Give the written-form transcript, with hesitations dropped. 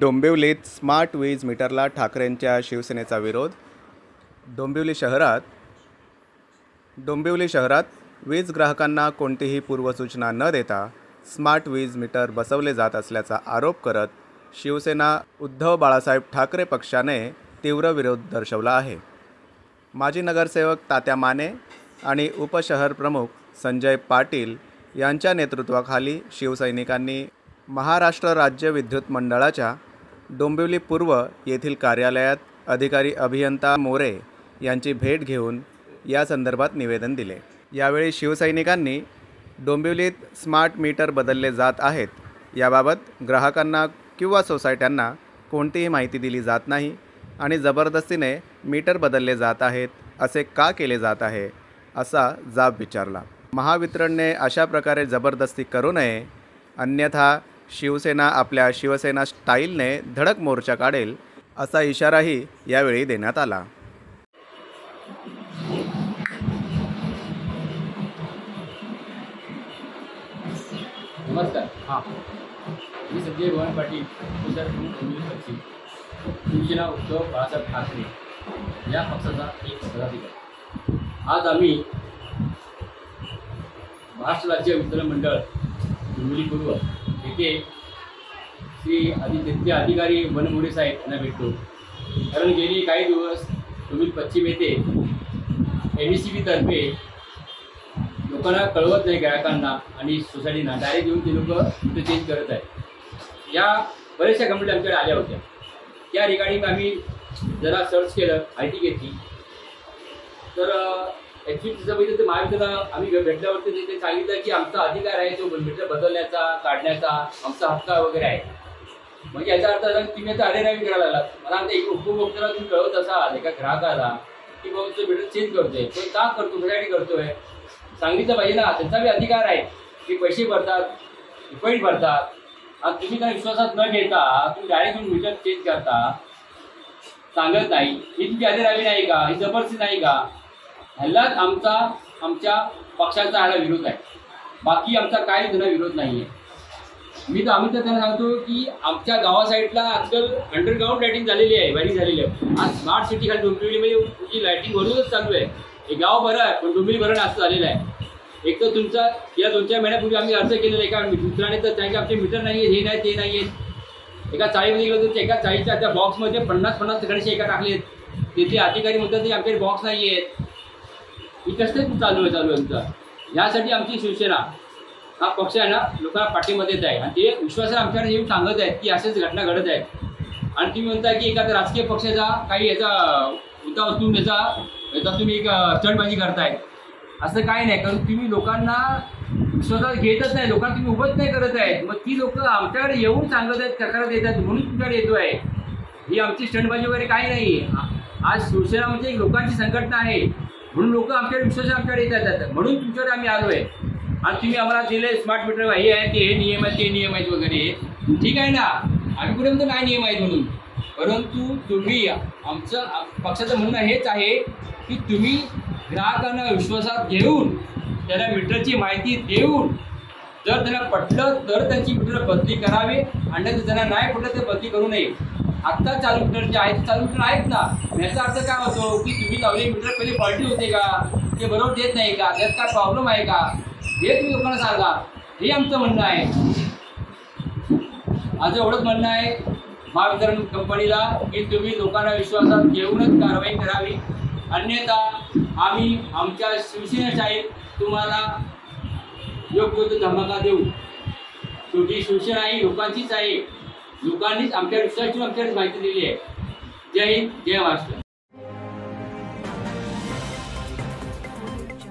डोंबिवलीत smart वीज मीटरला ठाकरेंच्या शिवसेनेचा विरोध। डोंबिवली शहरात वीज ग्राहकांना कोणतीही पूर्वसूचना न देता स्मार्ट वीज मीटर बसवले जात असल्याचा आरोप करत शिवसेना उद्धव बाळासाहेब ठाकरे पक्षाने तीव्र विरोध दर्शवला आहे। माजी नगरसेवक तात्या माने आणि उपशहर प्रमुख संजय पाटील यांच्या नेतृत्वाखाली शिवसैनिकांनी महाराष्ट्र राज्य विद्युत मंडळाच्या डोंबिवली पूर्व येथील कार्यालयात अधिकारी अभियंता मोरे यांची भेट घेऊन या संदर्भात निवेदन दिले। यावेळी शिवसैनिकांनी डोंबिवलीत स्मार्ट मीटर बदलले जात आहेत याबाबत ग्राहकांना किंवा सोसायट्यांना कोणतीही माहिती दिली जात नाही आणि जबरदस्तीने मीटर बदलले जात आहेत असे का केले जात आहे असा जाब विचारला। महावितरणने अशा प्रकारे जबरदस्ती करू नये, अन्यथा शिवसेना आपल्या शिवसेना स्टाईलने धडक मोर्चा काढेल असा इशाराही यावेळी देण्यात आला। नमस्कार। मी संजय भवन पाटील, उपशहर प्रमुख डोंबिवली पश्चिम, शिवसेना उद्धव बाळासाहेब ठाकरे या पक्षाचा एक पदाधिकारी। आज आम्ही महाराष्ट्र राज्य विद्युत मंडळ डोंबिवली पूर्व येथे श्री तेथील अधिकारी मोरे साहेब यांना भेटलो। कारण गेली काही दिवस डोंबिवली पश्चिम येथे MSEB तर्फे लोकांना कळवत नाही, ग्राहकांना आणि सोसायटीना डायरेक्ट येऊन ते लोक मीटर चेंज करत आहेत। या बऱ्याचशा कंप्लेंट आमच्याकडे आल्या होत्या। त्या रिगार्डिंग आम्ही जरा सर्च केलं, माहिती घेतली, तर ॲक्च्युली तिचं म्हणजे ते महावितरण आम्ही भेटल्यावरती ते सांगितलं की आमचा अधिकार आहे तो मीटर बदलण्याचा, काढण्याचा आमचा हक्क वगैरे आहे। म्हणजे याचा अर्थ असा तुम्ही आता अरेरावी करायला लागलात। मला आता एक उपभोक्त्याला तुम्ही कळवत असाल एका ग्राहकाला की बाबा तो मीटर चेंज करतोय, पण का करतो, कशासाठी करतोय सांगितलं पाहिजे ना। त्यांचा बी अधिकार आहे की पैसे भरतात, रिफंड भरतात, आणि तुम्ही त्या विश्वासात न घेता तुम्ही डायरेक्ट मीटर चेंज करता, सांगत नाही। ही तुमची अरेरावी नाही का, ही जबरदस्ती नाही का? ह्यालाच आमच्या पक्षाचा ह्याला विरोध आहे, बाकी आमचा काही जुना विरोध नाही आहे। आम्ही तर त्यांना सांगतो की आमच्या गावा साईडला आजकाल अंडरग्राऊंड लाईटिंग झालेली आहे, वायरिंग झालेली आहे। आज स्मार्ट सिटी खाली डोंबिवलीमध्ये तुमची लाईटिंग वरूनच चालू आहे। हे गाव बरं आहे पण डोंबिवली बरं असं झालेलं आहे। एक तर तुमचा या 2-4 महिन्यापूर्वी आम्ही अर्ज केलेला एका मित्राने, तर त्यांचे आमचे मीटर नाही आहे, हे नाही ते नाही आहेत। एका चाळीमध्ये गेलो तर एका चाळीच्या त्या बॉक्समध्ये 50 गणेश एका टाकलेत। तिथे अधिकारी म्हणतात की आमच्याकडे बॉक्स नाही आहेत। ही कसं चालू आहे तुमचं? यासाठी आमची शिवसेना हा पक्ष आहे ना लोकांना पाठिंबा देत आहे आणि ते विश्वासाने आमच्याकडे येऊन सांगत आहेत की अशाच घटना घडत आहेत। आणि तुम्ही म्हणताय की एखाद्या राजकीय पक्षाचा काही याचा मुद्दा उचलून याचा तुम्ही एक स्टंटबाजी करताय, असं काही नाही। कारण तुम्ही लोकांना विश्वासात घेतच नाही, लोकांना तुम्ही उभंच नाही करत आहेत। मग ती लोक आमच्याकडे येऊन सांगत आहेत, तक्रार देत आहेत, म्हणून तुमच्याकडे येतो आहे। ही आमची स्टंटबाजी वगैरे काही नाही। आज शिवसेना म्हणजे एक लोकांची संघटना आहे, म्हणून लोक आमच्याकडे विश्वास आमच्याकडे येत आहेत, म्हणून तुमच्याकडे आम्ही आलो आहे। आणि तुम्ही आम्हाला दिले स्मार्ट मीटर हे आहे ते, हे नियम आहेत ते नियम आहेत वगैरे, ठीक आहे ना, आम्ही कुठे म्हणतो काय नियम आहेत म्हणून। परंतु तुम्ही आमचं पक्षाचं म्हणणं हेच आहे की तुम्ही ग्राहकांना विश्वासात घेऊन त्याला मीटरची माहिती देऊन जर त्यांना पटलं तर त्यांची मीटर बदली करावी, आणि त्यांना नाही पटलं तर बदली करू नये। आत्ता चालू मीटर जे आहेत चालू मीटर आहेत ना, याचा अर्थ काय होतो की तुम्ही लावले मीटर पहिले क्वालिटी होते का, ते बरोबर देत नाही का, त्यात काय प्रॉब्लेम आहे का, हे तुम्ही लोकांना सांगा। हे आमचं म्हणणं आहे। आज एवढंच म्हणणं आहे महावितरण कंपनीला की तुम्ही लोकांना विश्वासात घेऊनच कारवाई करावी, अन्यथा आम्ही आमच्या शिवसेनेच्या तुम्हाला योग्य धमाका देऊ। शेवटी शिवसेना ही लोकांचीच आहे, लोकांनीच आमच्या विश्वासाची आमच्याकडे माहिती दिली आहे। जय हिंद, जय महाराष्ट्र।